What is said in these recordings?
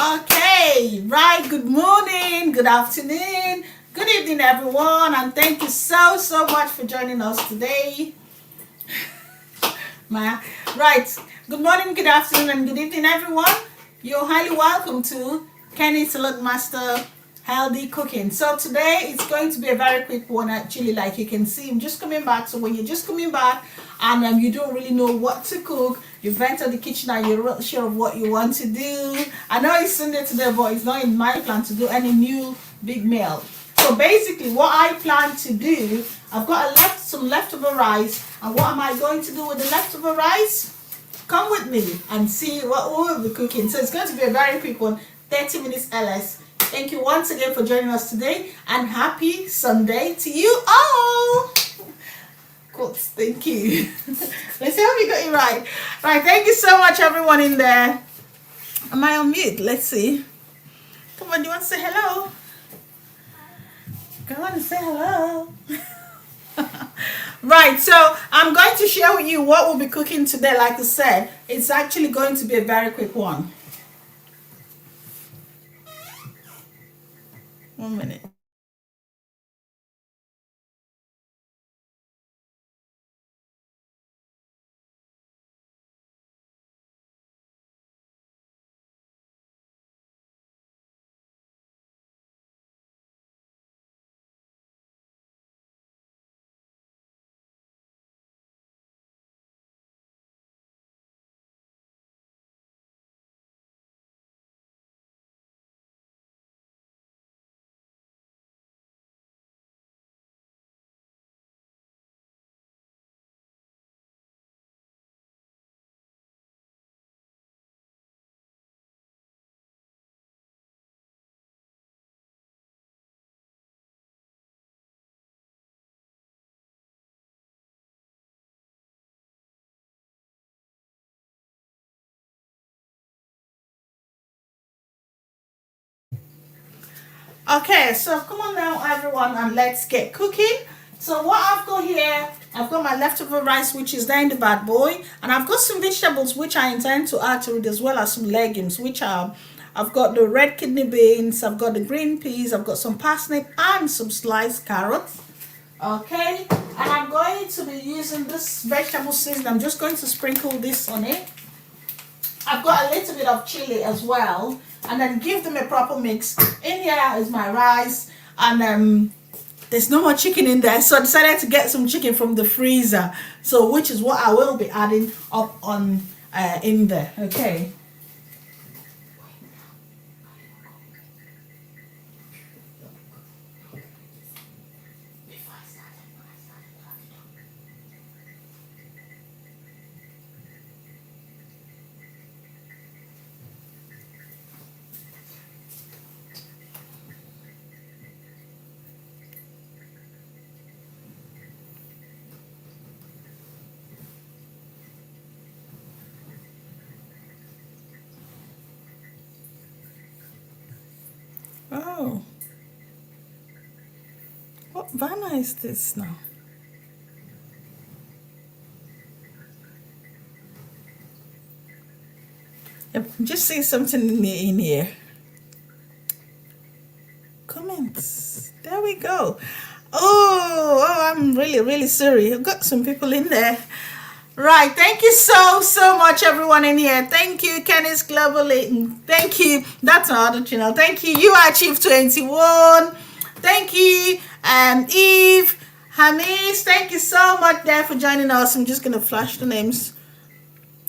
Okay, right. Good morning, good afternoon, good evening, everyone, and thank you so much for joining us today. My right. Good morning, good afternoon, and good evening, everyone. You're highly welcome to Kenny Saladmaster Healthy Cooking. So today it's going to be a very quick one. Actually, like you can see, I'm just coming back. So when you're just coming back and you don't really know what to cook, you've entered the kitchen and you're not sure of what you want to do. I know it's Sunday today, but it's not in my plan to do any new big meal. So basically what I plan to do, I've got some leftover rice, and what am I going to do with the leftover rice? Come with me and see what we'll be cooking. So it's going to be a very quick one, 30 minutes LS. Thank you once again for joining us today, and happy Sunday to you all. Cool, thank you. Let's see how we got it right. Right, thank you so much everyone in there. Am I on mute? Let's see. Come on, you want to say hello? Go on and say hello. Right, so I'm going to share with you what we'll be cooking today. Like I said, it's actually going to be a very quick one. 1 minute. Okay, so come on now everyone, and let's get cooking. So what I've got here, I've got my leftover rice, which is there in the bad boy, and I've got some vegetables which I intend to add to it, as well as some legumes, which are, I've got the red kidney beans, I've got the green peas, I've got some parsnip and some sliced carrots. Okay, and I'm going to be using this vegetable season. I'm just going to sprinkle this on it. I've got a little bit of chili as well, and then give them a proper mix. In here is my rice, and there's no more chicken in there, so I decided to get some chicken from the freezer, so which is what I will be adding up on in there. Okay. Oh, what banner is this now? Yep, just see something in here. Comments. There we go. Oh, I'm really sorry. I've got some people in there. Right. Thank you so much, everyone in here. Thank you, Kenny's Global. Thank you. That's our other channel. Thank you. You are Chief 21. Thank you, Eve, Hamis. Thank you so much there for joining us. I'm just gonna flash the names.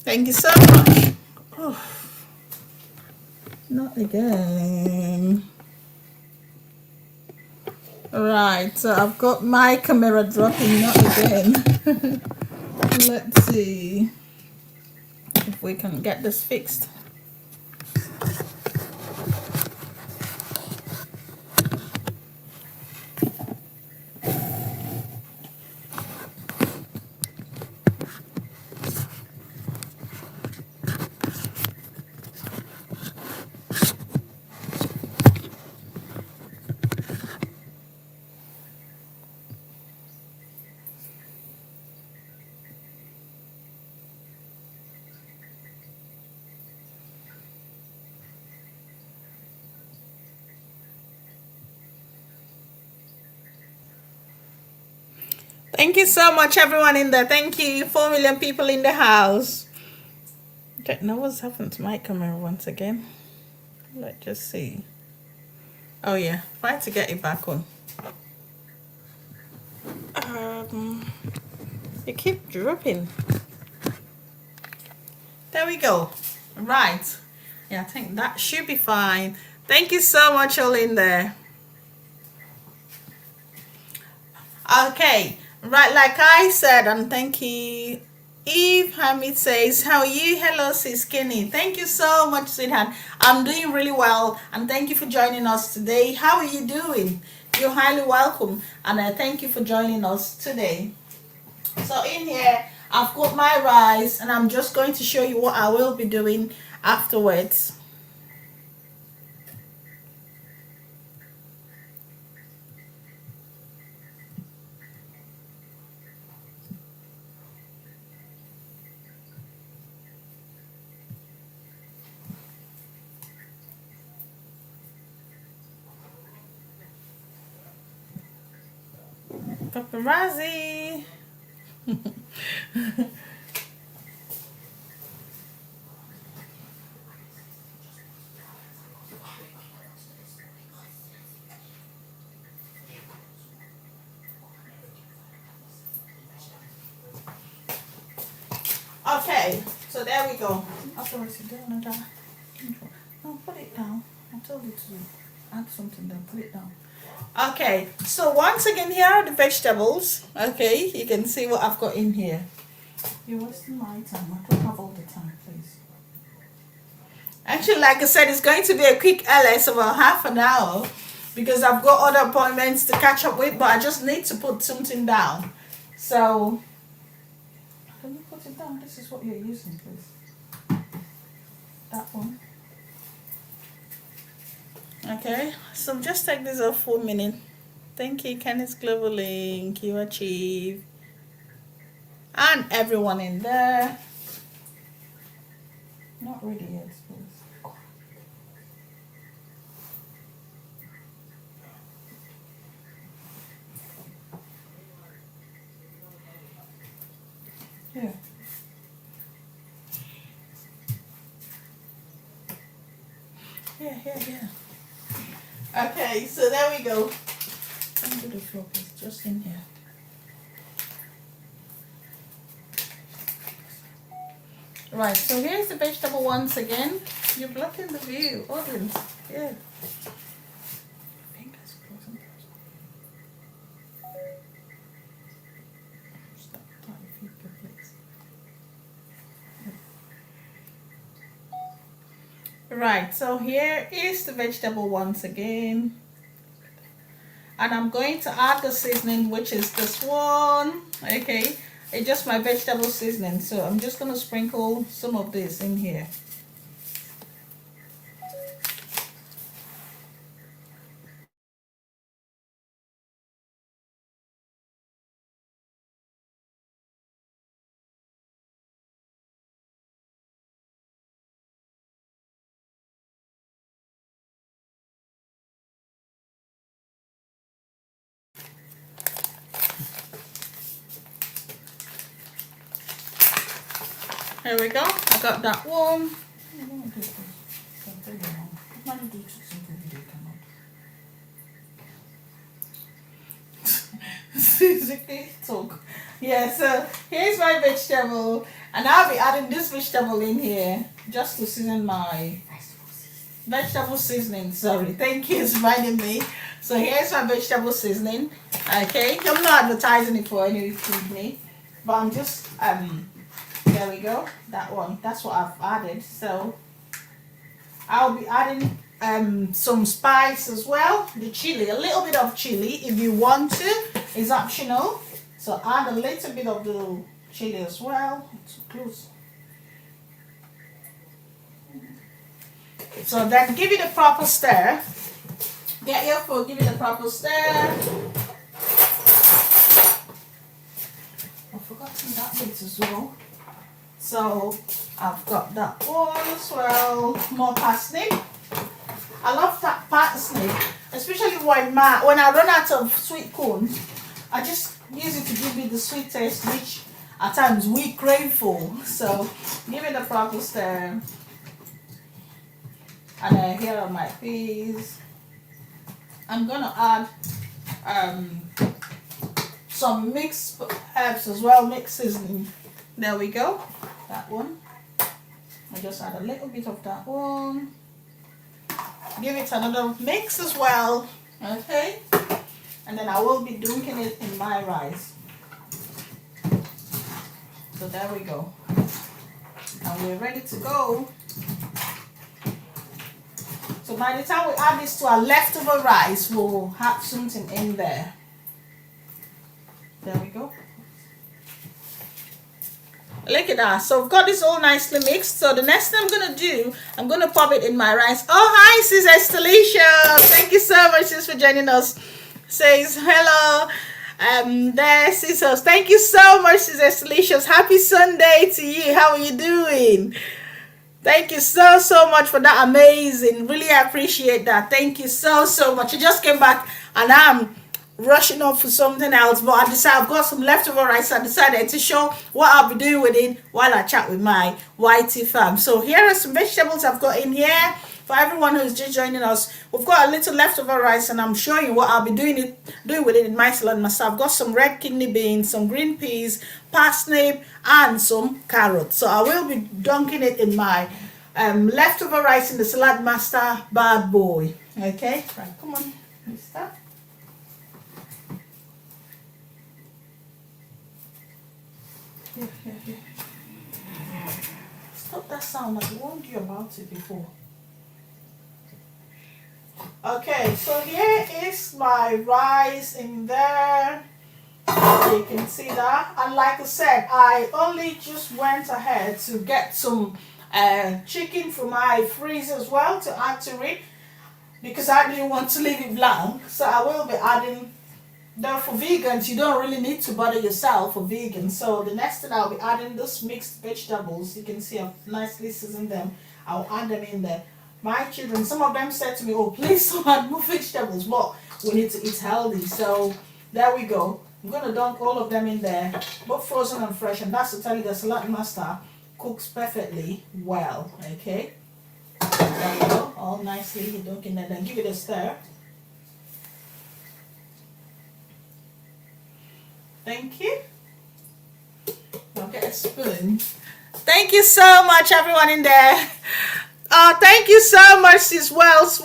Thank you so much. Oh, not again. Right, so I've got my camera dropping, not again. Let's see if we can get this fixed. Thank you so much, everyone in there. Thank you. 4 million people in the house. Don't know what's happened to my camera once again. Let's just see. Oh yeah, try to get it back on. You keep dropping. There we go. Right. Yeah, I think that should be fine. Thank you so much, all in there. Okay. Right, like I said, and thank you. Eve Hamid says, how are you? Hello, sis Kenny. Thank you so much, sweetheart. I'm doing really well, and thank you for joining us today. How are you doing? You're highly welcome, and I thank you for joining us today. So in here, I've got my rice, and I'm just going to show you what I will be doing afterwards. Paparazzi. Okay, so there we go. No, put it down. I told you to add something there. Put it down. Okay, so once again, here are the vegetables. Okay, you can see what I've got in here. You're wasting my time. I don't have all the time, please. Actually, like I said, it's going to be a quick LS, about half an hour, because I've got other appointments to catch up with, but I just need to put something down. So, can you put it down? This is what you're using, please. That one. Okay, so just take this off for a minute. Thank you, Kenneth Global Link, you achieve. And everyone in there. Not really yet, please. Yeah. Yeah. Okay, so there we go. Under the floor, please, just in here. Right, so here's the vegetable once again. You're blocking the view, audience. Yeah. Fingers crossed. Stop trying to feed your place. Right, so here is the vegetable once again. And I'm going to add the seasoning, which is this one. Okay, it's just my vegetable seasoning. So I'm just going to sprinkle some of this in here. Here we go. I got that one. Talk. Yeah, so here's my vegetable, and I'll be adding this vegetable in here just to season my vegetable seasoning. Sorry, thank you, it's reminding me. So here's my vegetable seasoning. Okay, I'm not advertising it for any company, but I'm just there we go, that one, that's what I've added. So I'll be adding some spice as well, the chili, a little bit of chili if you want to, it's optional. So add a little bit of the chili as well. It's close. So then give it a proper stir. Get your food, give it a proper stir. I've forgotten that bit as well. So I've got that one as well. More parsnip. I love that parsnip, especially when I run out of sweet corn. I just use it to give it the sweet taste which at times we crave for. So give it a proper stir. And then here are my peas. I'm gonna add some mixed herbs as well, mixed seasoning. There we go. That one. I just add a little bit of that one. Give it another mix as well. Okay. And then I will be dunking it in my rice. So there we go. And we're ready to go. So by the time we add this to our leftover rice, we'll have something in there. There we go. Look at that. So I've got this all nicely mixed. So the next thing I'm going to do, I'm going to pop it in my rice. Oh, hi, Sis Estelicia. Thank you so much, Sis, for joining us. Says hello. There, Sis. Thank you so much, Sis Estelicia. Happy Sunday to you. How are you doing? Thank you so much for that. Amazing. Really appreciate that. Thank you so much. I just came back and I'm rushing off for something else, but I decided I've got some leftover rice. I decided to show what I'll be doing with it while I chat with my YT fam. So here are some vegetables I've got in here for everyone who's just joining us. We've got a little leftover rice and I'm showing you what I'll be doing with it in my Saladmaster. I've got some red kidney beans, some green peas, parsnip and some carrots. So I will be dunking it in my leftover rice in the Saladmaster bad boy. Okay, right, come on, mister. Here. Stop that sound. I warned you about it before. Okay, so here is my rice in there. You can see that. And like I said, I only just went ahead to get some chicken from my freezer as well to add to it because I didn't want to leave it blank. So I will be adding. Now for vegans, you don't really need to bother yourself for vegans. So the next thing I'll be adding those mixed vegetables. You can see I've nicely seasoned them. I'll add them in there. My children, some of them said to me, oh, please don't add more vegetables. But we need to eat healthy. So there we go. I'm going to dunk all of them in there, both frozen and fresh. And that's to tell you the Saladmaster cooks perfectly well. Okay. There we go. All nicely dunked in there. Then give it a stir. Thank you. I'll get a spoon. Thank you so much, everyone in there. Thank you so much, Sis Welsh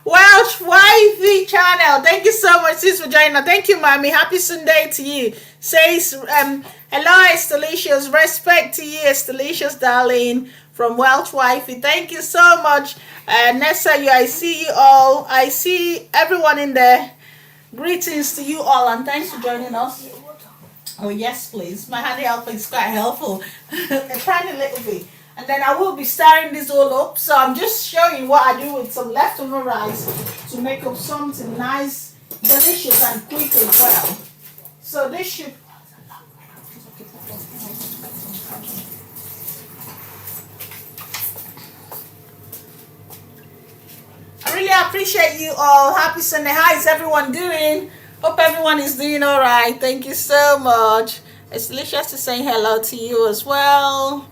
YV channel. Thank you so much, Sis, for joining us. Thank you, Mommy. Happy Sunday to you. Says, hello, Estelicious. Respect to you, Estelicious, darling, from Welsh Wifey. Thank you so much. Nessa, I see you all. I see everyone in there. Greetings to you all and thanks for joining us. Oh yes, please. My handy helper is quite helpful. A tiny little bit. And then I will be stirring this all up. So I'm just showing what I do with some leftover rice to make up something nice, delicious and quick as well. So this should... I really appreciate you all. Happy Sunday. How is everyone doing? Hope everyone is doing all right. Thank you so much. It's delicious to say hello to you as well.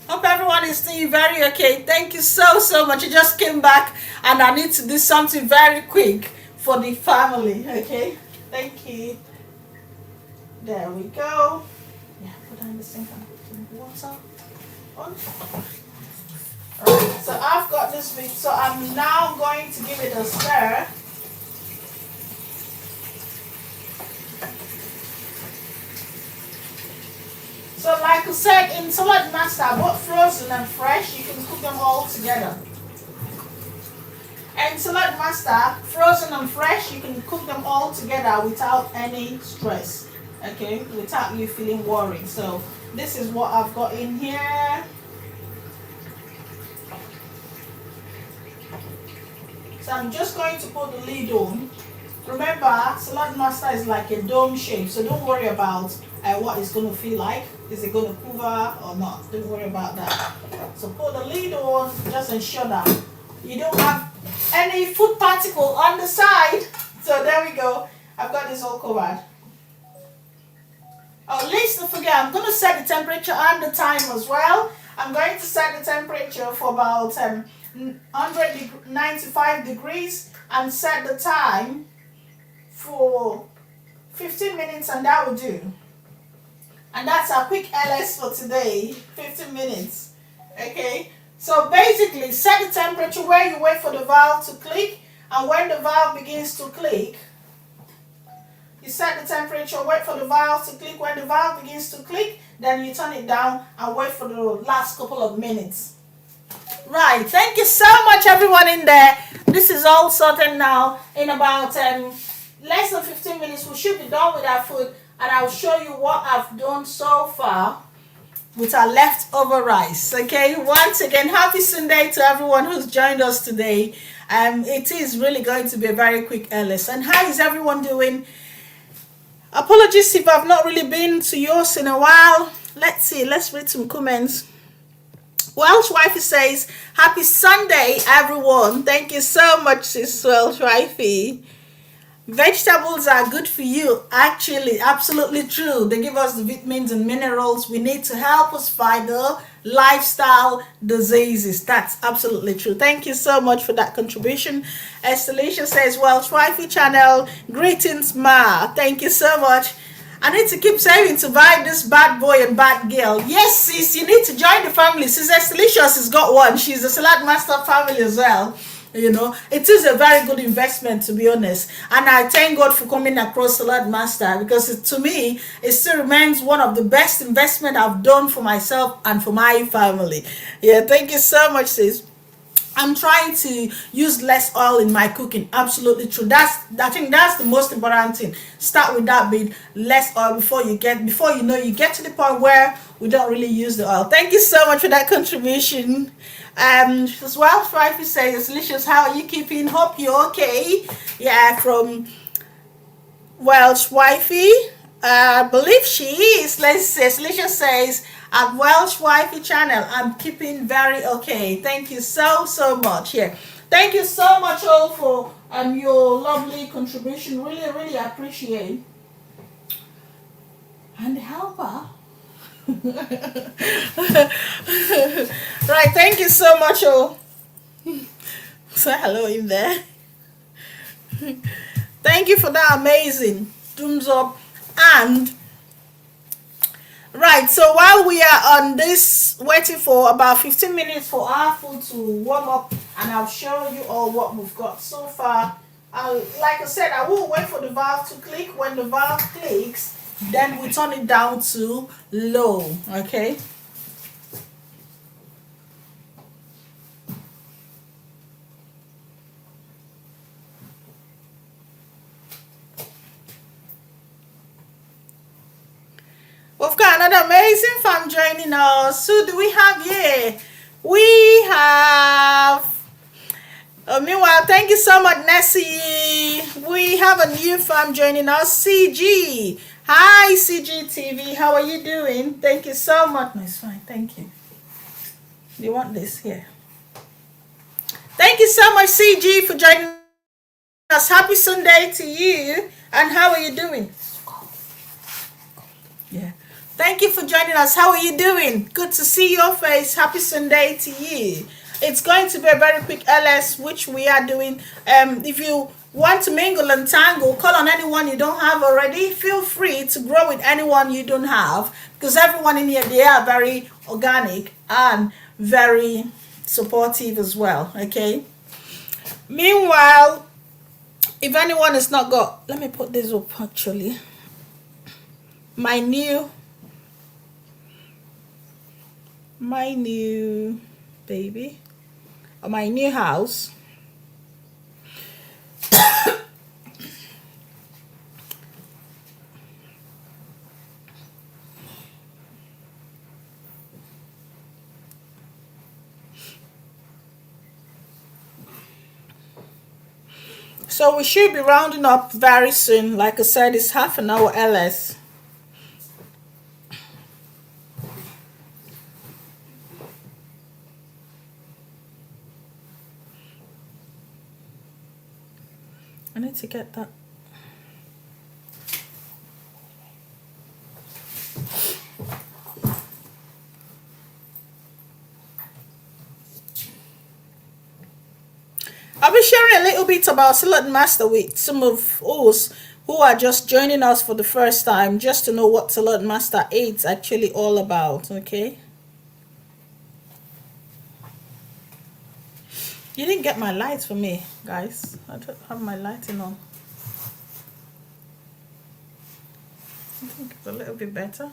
Hope everyone is doing very okay. Thank you so much. I just came back and I need to do something very quick for the family. Okay. Thank you. There we go. Yeah, put that in the sink and put some water on. Right, so I've got this bit, so I'm now going to give it a stir. So like I said, in Saladmaster, both frozen and fresh, you can cook them all together. And Saladmaster, frozen and fresh, you can cook them all together without any stress, okay, without you feeling worried. So this is what I've got in here. So I'm just going to put the lid on. Remember, Saladmaster is like a dome shape, so don't worry about what it's going to feel like. Is it going to cover or not? Don't worry about that. So put the lid on, just ensure that you don't have any food particle on the side. So there we go. I've got this all covered. Oh, let's not forget, I'm going to set the temperature and the time as well. I'm going to set the temperature for about 195 degrees and set the time for 15 minutes, and that will do. And that's our quick LS for today, 15 minutes. Okay, so basically set the temperature where you wait for the valve to click, and when the valve begins to click, you set the temperature, wait for the valve to click. When the valve begins to click, then you turn it down and wait for the last couple of minutes. Right, thank you so much everyone in there. This is all sorted now. In about less than 15 minutes we should be done with our food, and I'll show you what I've done so far with our leftover rice. Okay, once again, happy Sunday to everyone who's joined us today. It is really going to be a very quick LS. And how is everyone doing? Apologies if I've not really been to yours in a while. Let's see, let's read some comments. Welsh Wifey says, happy Sunday, everyone. Thank you so much, sis Welsh Wifey. Vegetables are good for you. Actually, absolutely true. They give us the vitamins and minerals we need to help us fight the lifestyle diseases. That's absolutely true. Thank you so much for that contribution. Estelicia says, Welsh Wifey channel, greetings, ma. Thank you so much. I need to keep saving to buy this bad boy and bad girl. Yes, sis, you need to join the family. Sis Estelicious has got one. She's a Saladmaster family as well. You know, it is a very good investment, to be honest, and I thank God for coming across Saladmaster, because to me it still remains one of the best investment I've done for myself and for my family. Yeah, thank you so much, sis. I'm trying to use less oil in my cooking. Absolutely true. I think that's the most important thing. Start with that bit, less oil before you know you get to the point where we don't really use the oil. Thank you so much for that contribution. As well, Frifey says, Delicious, how are you keeping? Hope you're okay. Yeah, from Welsh Wifey. I believe she is. Let's see. Delicious says, at Welsh Wifey channel, I'm keeping very okay. Thank you so much. Yeah, thank you so much all for your lovely contribution. Really appreciate. And the helper. Right, thank you so much all. Say hello in there. Thank you for that amazing thumbs up. And right, so while we are on this, waiting for about 15 minutes for our food to warm up, and I'll show you all what we've got so far. Like I said, I will wait for the valve to click. When the valve clicks, then we turn it down to low. Okay, we've got another amazing fam joining us. Who do we have here? We have, meanwhile, thank you so much, Nessie. We have a new fam joining us, CG. Hi, CG TV. How are you doing? Thank you so much. No, it's fine. Thank you. You want this here? Thank you so much, CG, for joining us. Happy Sunday to you. And how are you doing? Yeah. Thank you for joining us. How are you doing? Good to see your face. Happy Sunday to you. It's going to be a very quick LS, which we are doing. If you want to mingle and tangle, call on anyone you don't have already. Feel free to grow with anyone you don't have, because everyone in here, they are very organic and very supportive as well. Okay. Meanwhile, if anyone has not got, let me put this up actually. My new baby, or my new house. So we should be rounding up very soon. Like I said, it's half an hour LS. I need to get that. I'll be sharing a little bit about Saladmaster with some of us who are just joining us for the first time, just to know what Saladmaster is actually all about. Okay. You didn't get my lights for me, guys. I don't have my lighting on. I think it's a little bit better.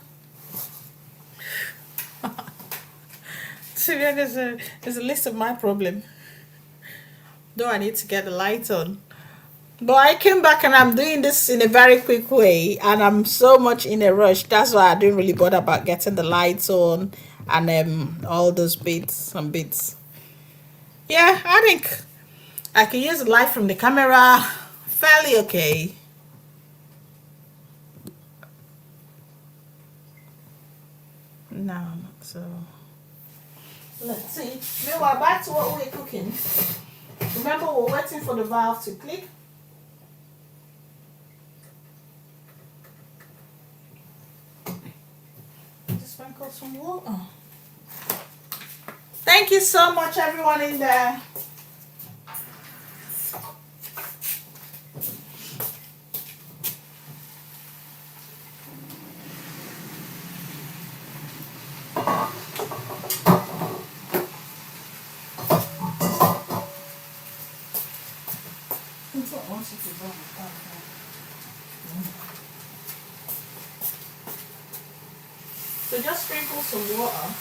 To be honest, there's a list of my problem. Though I need to get the light on. But I came back and I'm doing this in a very quick way, and I'm so much in a rush. That's why I didn't really bother about getting the lights on and all those bits and bits. Yeah, I think I can use the light from the camera fairly okay. No, not so. Let's see. Meanwhile, back to what we're cooking. Remember, we're waiting for the valve to click. Just sprinkle some water. Thank you so much, everyone in there. So just sprinkle some water.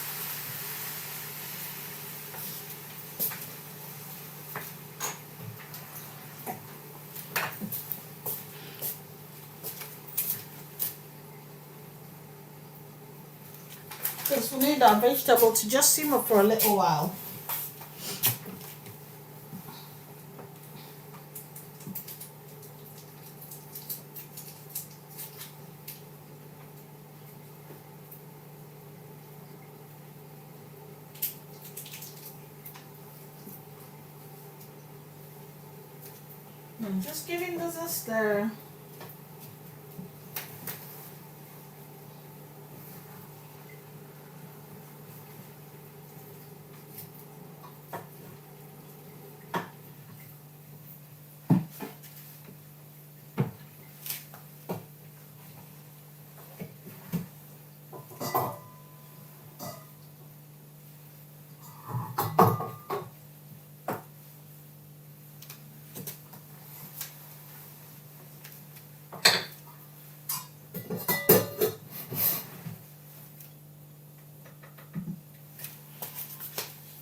Because we need our vegetable to just simmer for a little while. I'm just giving this a stir.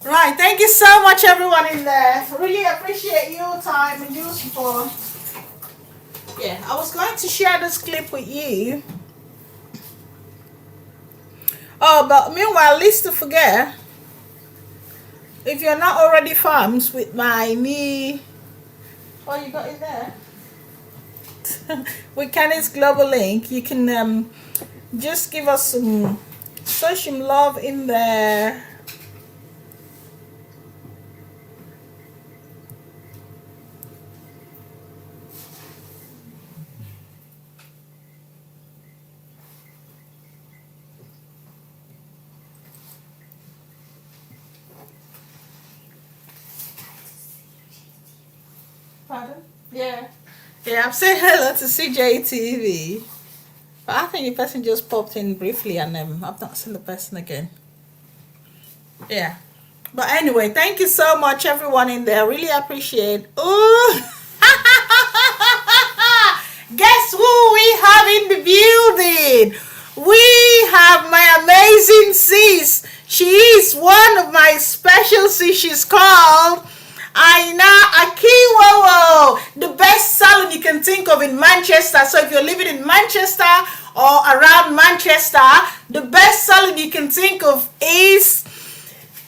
Right, thank you so much, everyone in there. Really appreciate your time and your support. Yeah, I was going to share this clip with you. Oh, but meanwhile, least to forget, if you're not already farms with my new, oh, you got it there. With Kenny's Global Link, you can just give us some, show some love in there. Pardon? Yeah. Yeah, I'm saying hello to CJTV. But I think the person just popped in briefly and I've not seen the person again. Yeah. But anyway, thank you so much, everyone in there. Really appreciate. Ooh. Guess who we have in the building? We have my amazing sis. She is one of my special sis. She's called Aina Akiwowo, the best salon you can think of in Manchester. So if you're living in Manchester or around Manchester, the best salon you can think of is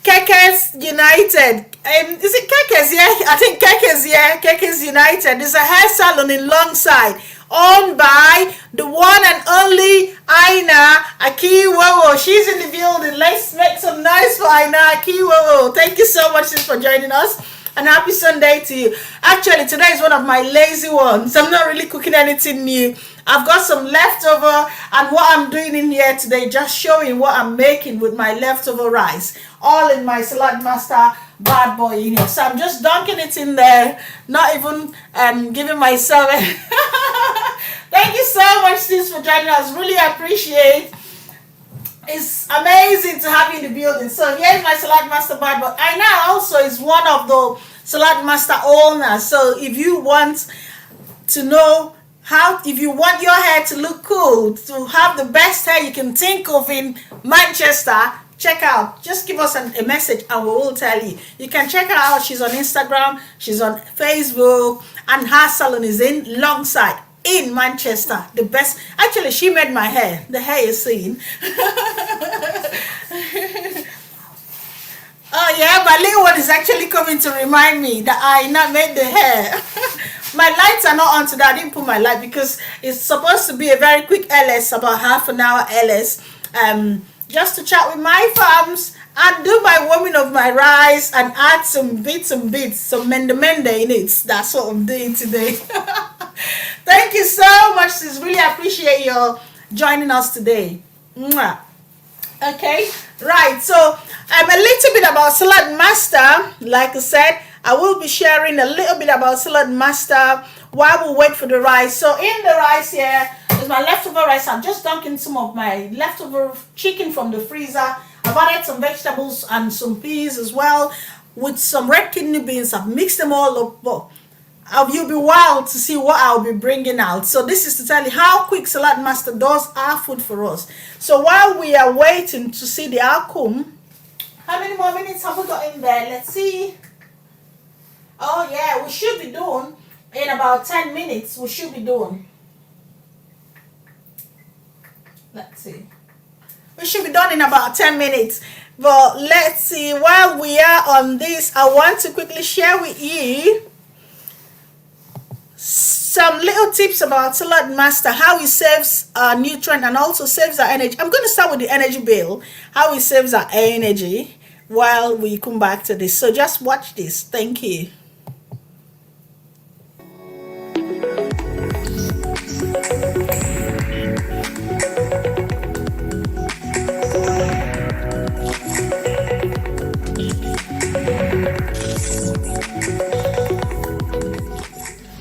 Kekes United. Is it Kekes? Yeah, I think Kekes. Yeah, Kekes United. There's a hair salon in Longside, owned by the one and only Aina Akiwowo. She's in the building. Let's make some noise for Aina Akiwowo. Thank you so much for joining us. And happy Sunday to you. Actually, today is one of my lazy ones. I'm not really cooking anything new. I've got some leftover, and what I'm doing in here today, just showing what I'm making with my leftover rice. All in my Saladmaster bad boy in here. So I'm just dunking it in there, not even giving myself thank you so much, sis, for joining us. Really appreciate. It's amazing to have you in the building. So here's my Saladmaster bad boy. I now also is one of the Saladmaster owners. So if you want to know how, if you want your hair to look cool, to have the best hair you can think of in Manchester, check out, just give us a message and we will tell you. You can check her out. She's on Instagram, she's on Facebook, and her salon is in Longside in Manchester. The best. Actually, she made my hair. The hair you're seeing. Oh yeah, my little one is actually coming to remind me that I not made the hair. My lights are not on today. I didn't put my light because it's supposed to be a very quick LS, about half an hour LS. Just to chat with my fams and do my warming of my rice and add some bits, some mende in it. That's what I'm doing today. Thank you so much, sis. Really appreciate your joining us today. Mwah. Okay, right. So a little bit about Saladmaster. Like I said, I will be sharing a little bit about Saladmaster while we wait for the rice. So in the rice here is my leftover rice. I'm just dunking some of my leftover chicken from the freezer. I've added some vegetables and some peas as well with some red kidney beans. I've mixed them all up. Well, you'll be wild to see what I'll be bringing out. So this is to tell you how quick Saladmaster does our food for us. So while we are waiting to see the outcome, how many more minutes have we got in there? Let's see. Oh yeah, we should be done in about 10 minutes. We should be done. Let's see. We should be done in about 10 minutes. But let's see. While we are on this, I want to quickly share with you some little tips about Saladmaster, how it saves our nutrient and also saves our energy. I'm going to start with the energy bill, how it saves our energy while we come back to this. So just watch this. Thank you.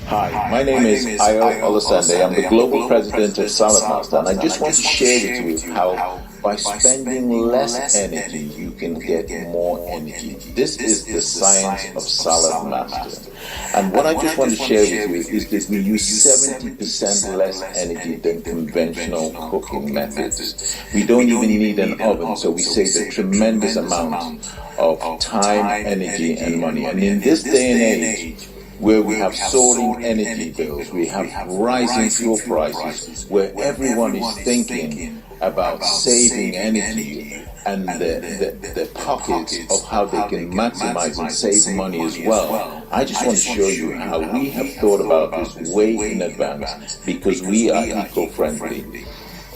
Hi, my name is Ayo Olasande. I'm the Global President of Saladmaster, and I just want to share with you how by spending less energy, you can get more energy. This is the science of Saladmaster. And what I just want to share with you is that we use 70% less energy than conventional cooking methods. We don't even need an oven, so we save a tremendous amount of time, energy, and money. And in this day and age, where we have soaring energy bills, we have rising fuel prices, where everyone is thinking about saving energy and the pockets of how they can maximize and save money as well. I just want to show you how we have thought about this way in advance because we are eco-friendly.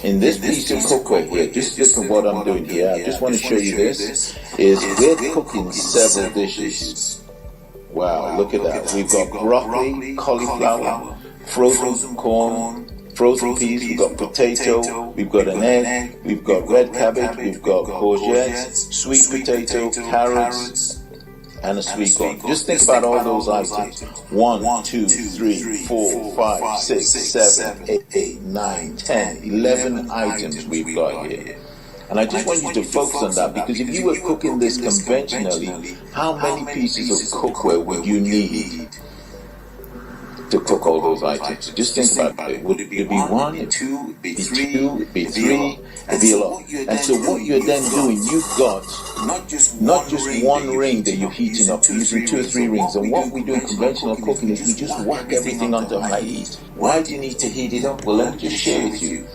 In this piece of cookware here, just look at what I'm doing here. I just want to show you this, is we're cooking several dishes. Wow, look at that. We've got broccoli, cauliflower, frozen corn, frozen peas, we've got potato, we've got an egg, we've got red cabbage, we've got courgettes, sweet potato, carrots, and a sweet corn. Just think about all those items. 1, 2, 3, 4, 5, 6, 7, 8, 9, 10, 11 items we've got here. And I just want you to focus on that, because if you were cooking this conventionally, how many pieces of cookware would you need to cook all those items? Just think about it. Would it be 1, be 2, be 3, be 3? It'd be a lot. And so what you're then doing, you've got not just one ring that you're heating up, using 2 or 3 rings. And what we do in conventional cooking is we just whack everything onto high heat. Why do you need to heat it up? Well, let me just share with you.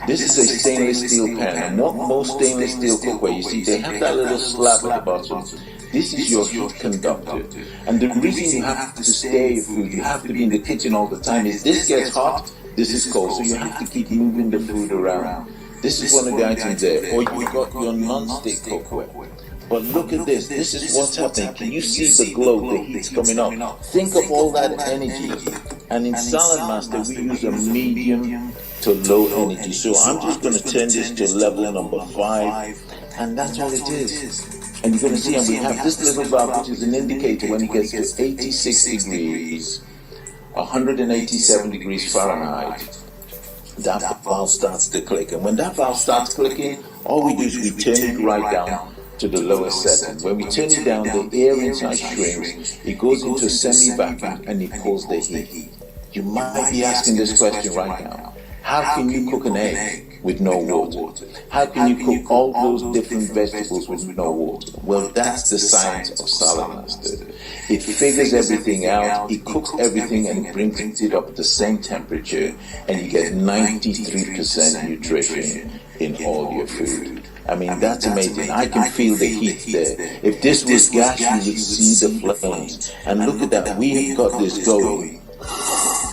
This is a stainless steel pan, and what most stainless steel cookware, you see, they have that little slab at the bottom. This is your heat conductor. And the reason you have to stir your food, you have to be in the kitchen all the time, is this gets hot, this is cold, so you have to keep moving the food around. This is one of the items there. Or you've got your non-stick cookware. But look at this. This is what's happening. Can you see the glow, the heat's coming up? Think of all that energy. And in Saladmaster, we use a medium to low energy. So I'm just going to turn this to level number 5. And that's all it is. And you're going to see, and we have this little valve, which is an indicator when it gets to 86 degrees, 187 degrees Fahrenheit, that valve starts to click. And when that valve starts clicking, all we do is we turn it right down to the lowest setting. When we turn it down, the air inside shrinks, it goes into a semi-vacuum, and it pulls the heat. You might be asking this question right now. How can you cook an egg with no water? How can you cook all those different vegetables with no water? Well, that's the science of Saladmaster. It figures everything out, it cooks everything, and it brings it up at the same temperature, and you get 93% nutrition in all your food. I mean, that's amazing. I can feel the heat there. If this was gas, you would see the flames. And look at that, we have got this going.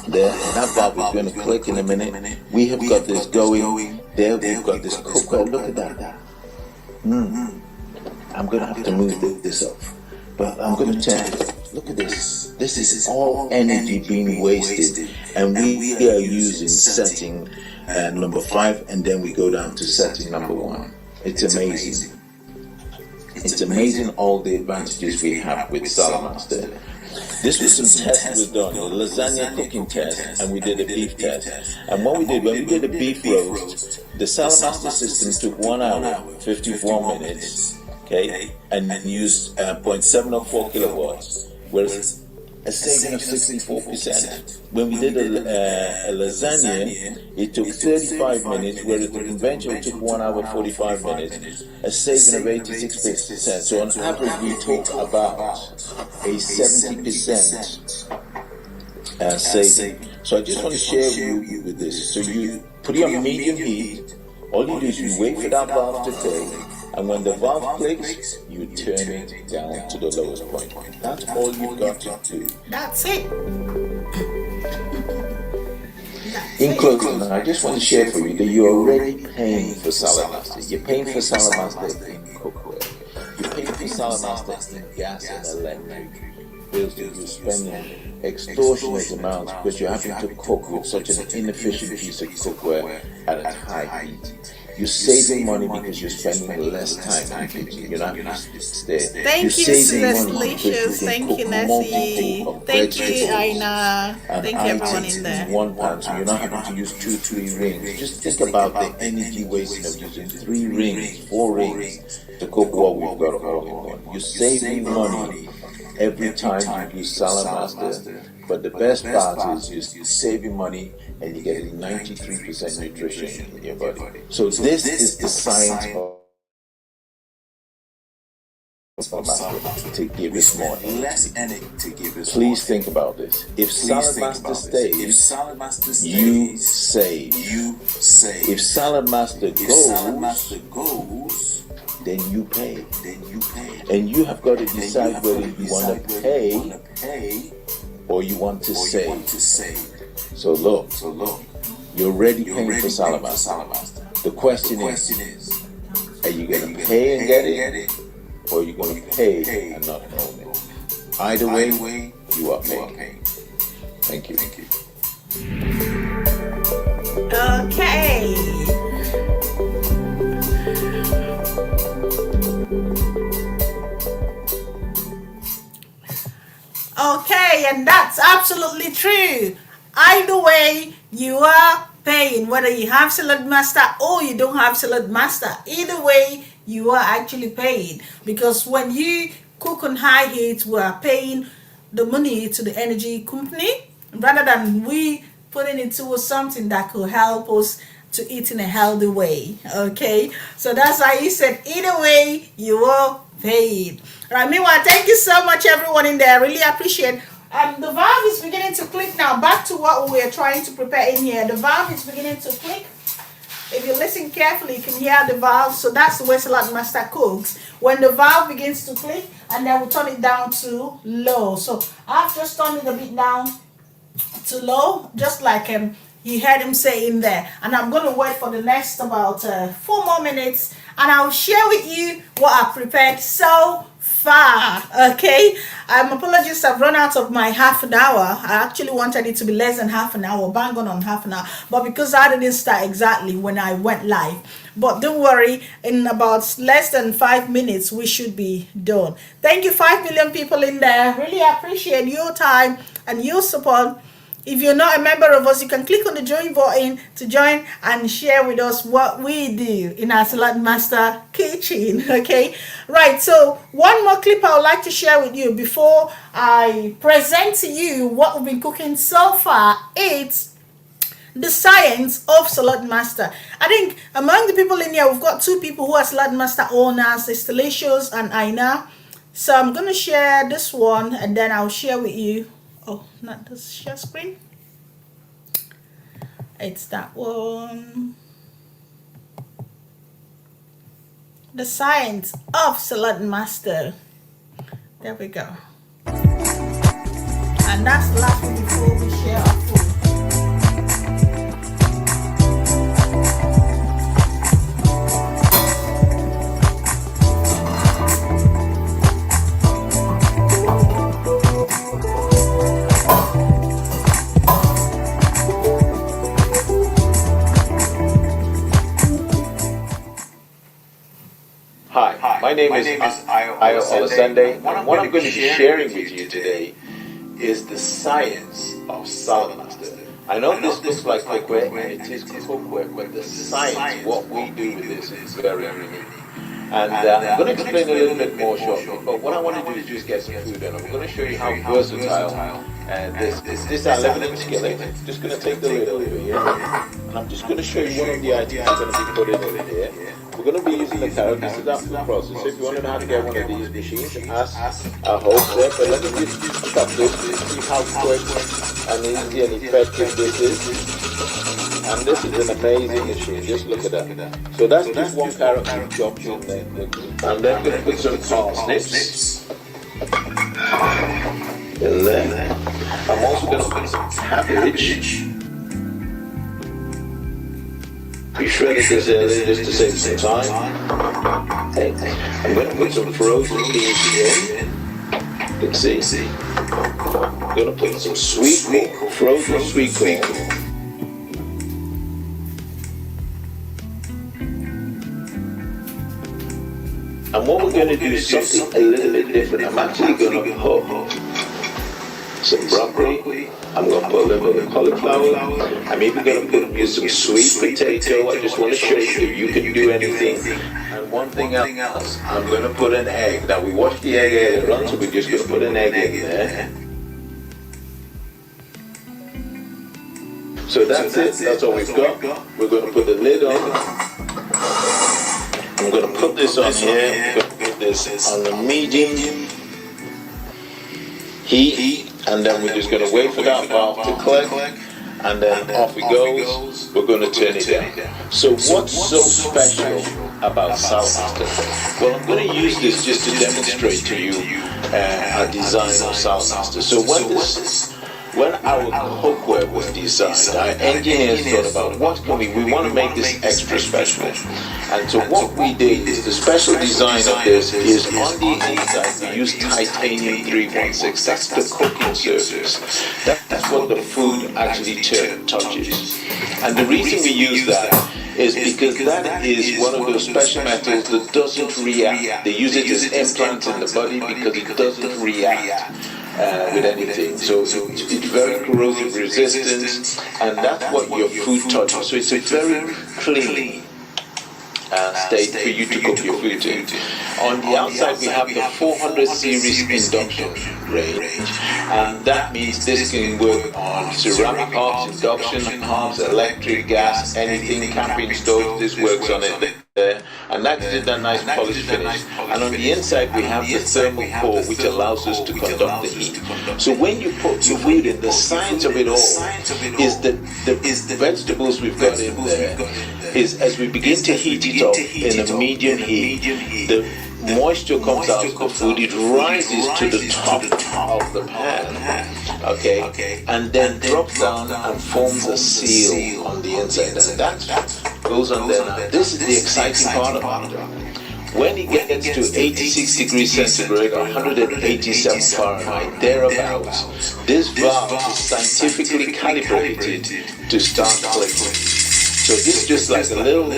There, that valve is going to click in a minute. We have got this going. There, we've got this cooker. Look at that. I'm going to have to move this off. But I'm going to turn. Look at this. This is all energy being wasted. And we are using setting number 5, and then we go down to setting number 1. It's amazing. It's amazing all the advantages we have with Saladmaster. This was some tests we done, a lasagna cooking test, and we did a beef test. And what we did, when we did a beef roast, the Saladmaster system took 1 hour, 54 minutes, okay, and used 0.704 kilowatts, whereas a saving of 64%. When we did a lasagna, it took 35 minutes, whereas the conventional took 1 hour 45 minutes, a saving of 86%. So on average, we talk about a 70% saving. So I just want to share with this. So you put it on medium heat. All you do is you wait for that valve to click, and when the valve clicks, you turn it down to the lowest point. That's all you've got to do. That's it. In closing, I just want to share for you that you're already paying for Saladmaster. You're paying for Saladmaster in cookware. You're paying for Saladmaster in gas and electric bills that you're spending extortionate amounts because you're having to cook with such an inefficient piece of cookware at a high heat. You're saving money because you're spending less time in the kitchen. You're not having to stay. Thank you, Delicious. Thank you, Nessie. Thank you, Aina. Thank you, everyone in there. One pan, so you're not having to use 2-3 rings. Just think about the energy wasting of using 3 rings, 4 rings to cook what we've got all in one. You're saving money every time you use Saladmaster. But the best part is you're saving money and you're getting 93% nutrition in your body. So this is the science of Saladmaster to give us more energy. Please think about this. If Saladmaster stays, you save. If Saladmaster goes, then you pay. And you have got to decide whether you want to pay or you want to save. So look, you're already paying for Saladmaster. The question is, are you going to pay and get it, or are you going to pay and not own it? Either way, you are paying. Thank you. Okay. Okay, and that's absolutely true. Either way, you are paying, whether you have Saladmaster or you don't have Saladmaster. Either way, you are actually paying, because when you cook on high heat, we are paying the money to the energy company rather than we putting it towards something that could help us to eat in a healthy way. Okay, so that's why he said either way you are paid. Right, meanwhile, thank you so much everyone in there. I really appreciate. The valve is beginning to click now. Back to what we were trying to prepare in here. The valve is beginning to click. If you listen carefully, you can hear the valve. So that's the way Saladmaster cooks. When the valve begins to click, and then we'll turn it down to low. So I've just turned it a bit down to low, just like you heard him say in there. And I'm going to wait for the next about 4 more minutes, and I'll share with you what I prepared so far. Okay, apologies, I've run out of my half an hour. I actually wanted it to be less than half an hour, bang on half an hour, but because I didn't start exactly when I went live. But don't worry, in about less than 5 minutes we should be done. Thank you, 5 million people in there. Really appreciate your time and your support. If you're not a member of us, you can click on the join button to join and share with us what we do in our Saladmaster kitchen. Okay, right. So one more clip I would like to share with you before I present to you what we've been cooking so far. It's the science of Saladmaster. I think among the people in here, we've got two people who are Saladmaster owners, it's Delicious and Aina. So I'm going to share this one and then I'll share with you. Oh, not this share screen. It's that one. The science of Saladmaster. There we go. And that's the last one before we share our food. Hi, my name is Ayo Olasende, and what I'm going to be sharing with you today is the science of Saladmaster. I know this looks like cookware, and it is cookware, but the science, what we do with this is very unique. And I'm going to explain a little bit more shortly, but what I want to do is just get some food, and I'm going to show you how versatile this is our leveling skillet. Just going to take the lid over here, and I'm just going to show you one of the items I'm going to be putting in here. We're going to be using the carrot. This is our food processor. If you want to know how to get one of these machines, ask our host there. But let me just chop this to see how quick and easy and effective this is. And this is an amazing machine. Just look at that. So that's just one carrot we chopped in there. And then we're going to put some parsnips in there. I'm also going to put some cabbage. We shredded this earlier just to save some time. Okay. I'm going to put some frozen peas in. You can see. I'm going to put some sweet corn, frozen sweet corn. And what we're going to do is something a little bit different. I'm actually going to put some broccoli. I'm going to put a little bit of cauliflower. I'm even going to use some sweet potato. I just want to show you if you can do anything. And one thing else, I'm going to put an egg. Now we washed the egg earlier on, so we're just going to put an egg in there. So that's it. That's all we've got. We're going to put the lid on. I'm going to put this on here. I'm going to put this on the medium heat. And then we're just going to wait for that valve to click, and then off it goes. We're going to turn it down. So what's so special about Saladmaster? Well, I'm going to use this just to demonstrate to you a design of Saladmaster. So when our cookware was designed, our engineers thought about what can we want to make this extra special. And so what we did is the special design of this is on the inside we use titanium 316. That's the cooking surface. That's what the food actually touches. And the reason we use that is because that is one of those special metals that doesn't react. They use it as implants in the body because it doesn't react with anything. So it's very corrosion resistant, and that's what your food touches. So it's a very clean state for you to cook your food in. On the outside we have the 400 series induction range, and that means this can work on ceramic hobs, induction hobs, electric, gas, anything, camping stove, this works on it there. And that gives it that nice polished finish. And on the inside we have the thermal core, which allows us to conduct the heat. So when you put your food in, the science of it all is the vegetables we've got in there is as we begin to heat it up in a medium heat, the moisture comes out of the food, it rises to the top of the pan, okay, and then drops down and forms a seal on the inside, and that goes on there. Now this is the exciting part about it. When it gets to 86 degrees centigrade, 187 Fahrenheit, thereabouts, this valve is scientifically calibrated to start clicking. So this is just like a little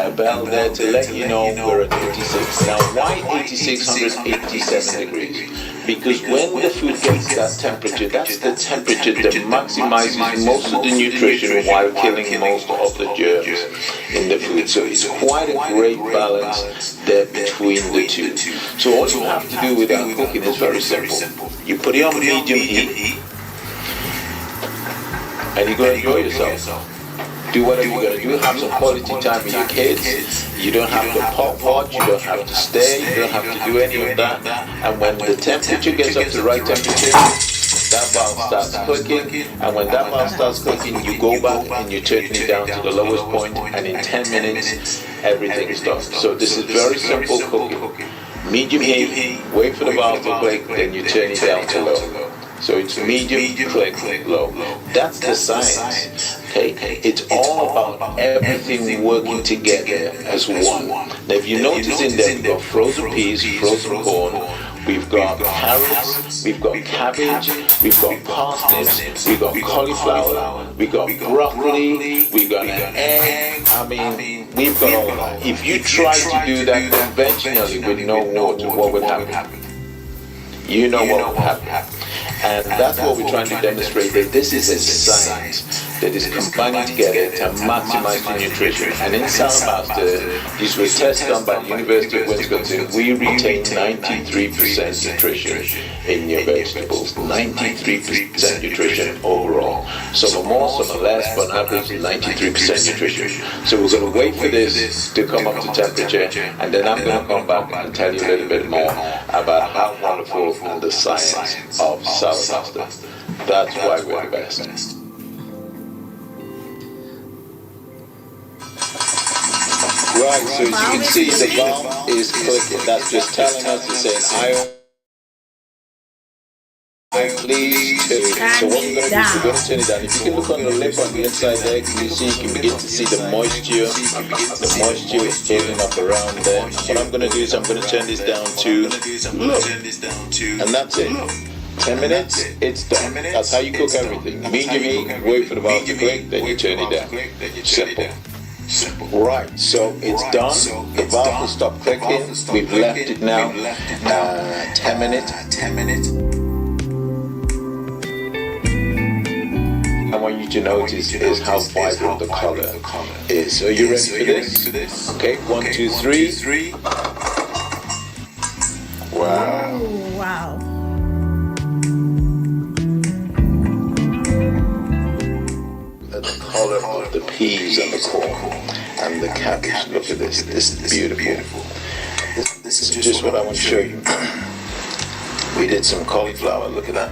a bell there to let you know we're at 86. Now why 86, 187 degrees? Because when the food gets that temperature, that's the temperature that maximizes most of the nutrition while killing most of the germs in the food. So it's quite a great balance there between the two. So all you have to do with our cooking is very simple. You put it on medium heat and you're going to enjoy yourself. Do whatever you're going to do. Have some quality time with your kids. You don't have to watch, you don't have to stay, you don't have to do any of that. And when the temperature gets up to the right temperature, that valve starts clicking. And when that valve starts clicking, you go back and you turn it down to the lowest point, and in 10 minutes, everything is done. So this is very simple cooking. Medium heat, wait for the valve to click, then you turn it down to low. So it's medium, click, low. That's the science. Okay, it's all about everything working together as one. Now, if you notice in there, we've got frozen peas, frozen corn, we've got carrots, we've got cabbage, we've got parsnips, we've got cauliflower, we've got broccoli, we've got an egg. I mean, we've got all that. If you try to do that conventionally with no water, what would happen? You know what would happen. And that's what we're trying to demonstrate, that this is a science that is combining together to maximize the nutrition. And in Saladmaster, these were tests done by the University of Wisconsin. We retain 93% nutrition in your vegetables. 93% nutrition overall. Some are more, some are less, but on average 93% nutrition. So we're going to wait for this to come up to temperature, and then I'm going to come back and tell you a little bit more about how wonderful and the science of Saladmaster. That's why we're the best. Right, so as you can see, the valve is clicking. That's just telling us, it's saying please turn it. So what we're going to do is we're going to turn it down. If you can look on the lip on the inside there, you can begin to see the moisture. The moisture is building up around there. What I'm going to do is I'm going to turn this down to low. And that's it. 10 minutes, it's done. That's how you cook everything. Medium heat, wait for the valve to click, then you turn it down. Simple. Right, so it's done. The valve will stop clicking. We've left it now 10 minutes. I want you to notice is how vibrant the color is. So are you ready for this? Okay, 1, 2, 3. Wow. Wow. The color of the peas and the corn and the cabbage. Look at this. This is beautiful. This is just what I want to show you. We did some cauliflower. Look at that.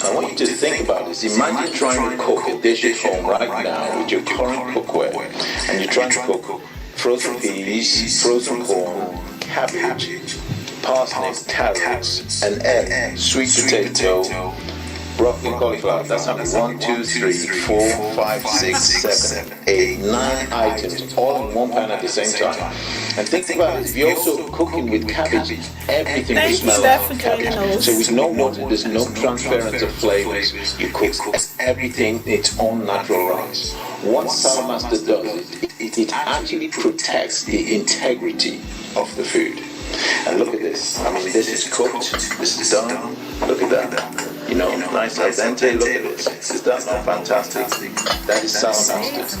I want you to think about this. Imagine trying to cook a dish at home right now with your current cookware, and you're trying to cook frozen peas, frozen corn, cabbage, parsnips, carrots, an egg, sweet potato, broccoli, cauliflower. That's how many? 1, 2, 3, 4, 5, 6, 7, 8, 9 items all in one pan at the same time. And think about it, if you're also cooking with cabbage, everything will smell like cabbage. So with no water, there's no transference of flavors. You cook everything in its own natural rice. What Saladmaster does, it actually protects the integrity of the food. And look at this. I mean, this is cooked. This is done. Look at that. You know, nice al dente. Look at this. Is that not fantastic? That is Saladmaster.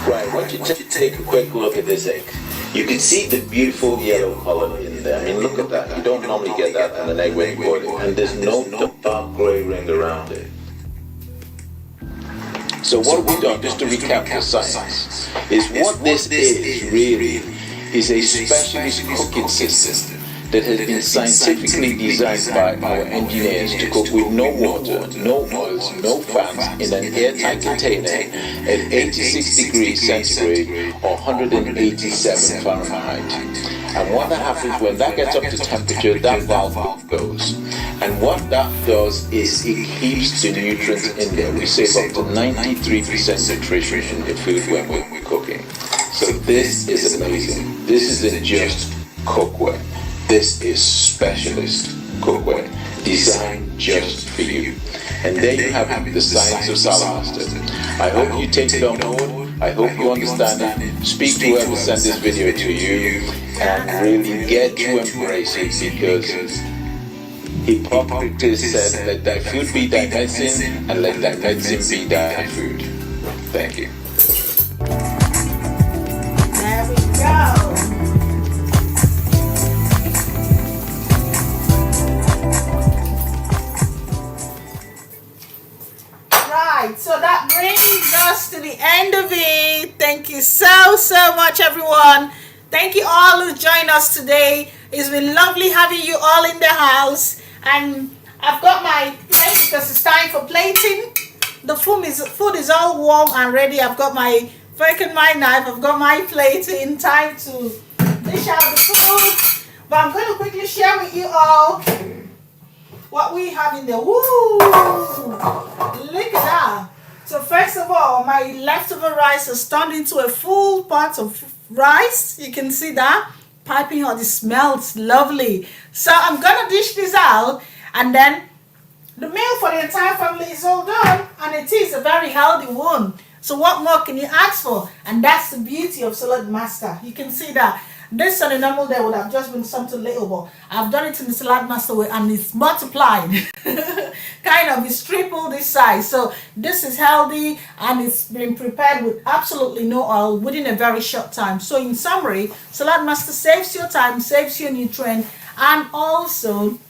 Right, I want you to take a quick look at this egg. You can see the beautiful yellow color in there. I mean, look at that. You don't normally get that on an egg when you boil it. And there's no dark gray ring around it. So what have we done, just to recap the science, is what this is really is a specialist cooking system that has been scientifically designed by our engineers to cook with no water, no oils, no fats in an airtight container at 86 degrees centigrade or 187 Fahrenheit. And what that happens, when that gets up to temperature, that valve goes. And what that does is it keeps the nutrients in there. We save up to 93% nutrition in the food when we're cooking. So this is amazing. This isn't just cookware. This is specialist cookware designed just for you. And there you have it, the science of Saladmaster. I hope you take it on board. I hope you understand it. Speak to whoever sent this video to you and really get to embrace it, because Hippocrates said, let thy food be thy medicine and let thy medicine be thy food. Thank you. There we go. Right, so that brings us to the end of it. Thank you so much, everyone. Thank you all who joined us today. It's been lovely having you all in the house. And I've got my plate because it's time for plating. The food is all warm and ready. I've got my fork and my knife. I've got my plate in time to dish out the food. But I'm going to quickly share with you all what we have in there. Woo! Look at that. So first of all, my leftover rice has turned into a full pot of rice. You can see that piping hot. It smells lovely. So I'm gonna dish this out, and then the meal for the entire family is all done, and it is a very healthy one. So what more can you ask for? And that's the beauty of Saladmaster. You can see that this on a normal day would have just been something little, but I've done it in the Saladmaster way, and it's multiplied. Kind of, it's triple this size. So this is healthy, and it's been prepared with absolutely no oil within a very short time. So in summary, Saladmaster saves your time, saves your nutrient, and also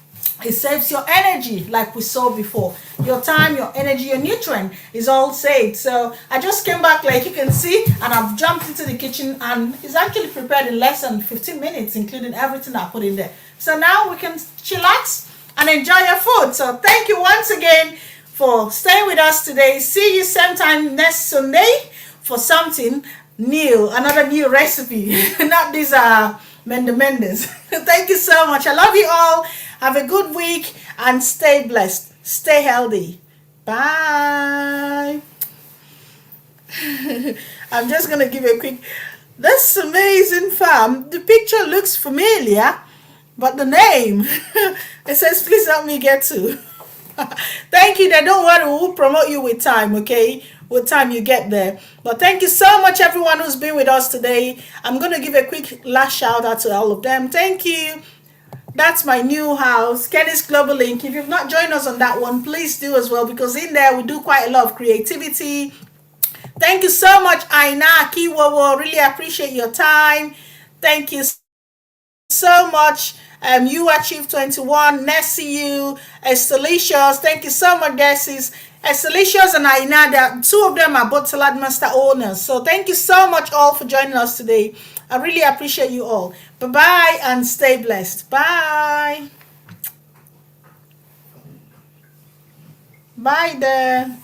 it saves your energy, like we saw before. Your time, your energy, your nutrient is all saved. So I just came back, like you can see, and I've jumped into the kitchen, and it's actually prepared in less than 15 minutes, including everything I put in there. So now we can chillax and enjoy your food. So thank you once again for staying with us today. See you same time next Sunday for something new, another new recipe. Not these Mendes. Thank you so much. I love you all. Have a good week and stay blessed. Stay healthy. Bye. I'm just going to give you a quick. This amazing farm. The picture looks familiar, but the name, it says, please help me get to. Thank you. Then don't worry. We'll promote you with time, okay? With time you get there. But thank you so much, everyone who's been with us today. I'm going to give a quick last shout out to all of them. Thank you. That's my new house, Kenny's Global Link. If you've not joined us on that one, please do as well, because in there we do quite a lot of creativity. Thank you so much, Aina Kiwowo. Really appreciate your time. Thank you so much. You Achieve 21, Nessie, Estelicious. Thank you so much, Dessis. Estelicious and Aina, two of them are both Saladmaster owners. So thank you so much all for joining us today. I really appreciate you all. Bye-bye and stay blessed. Bye. Bye there.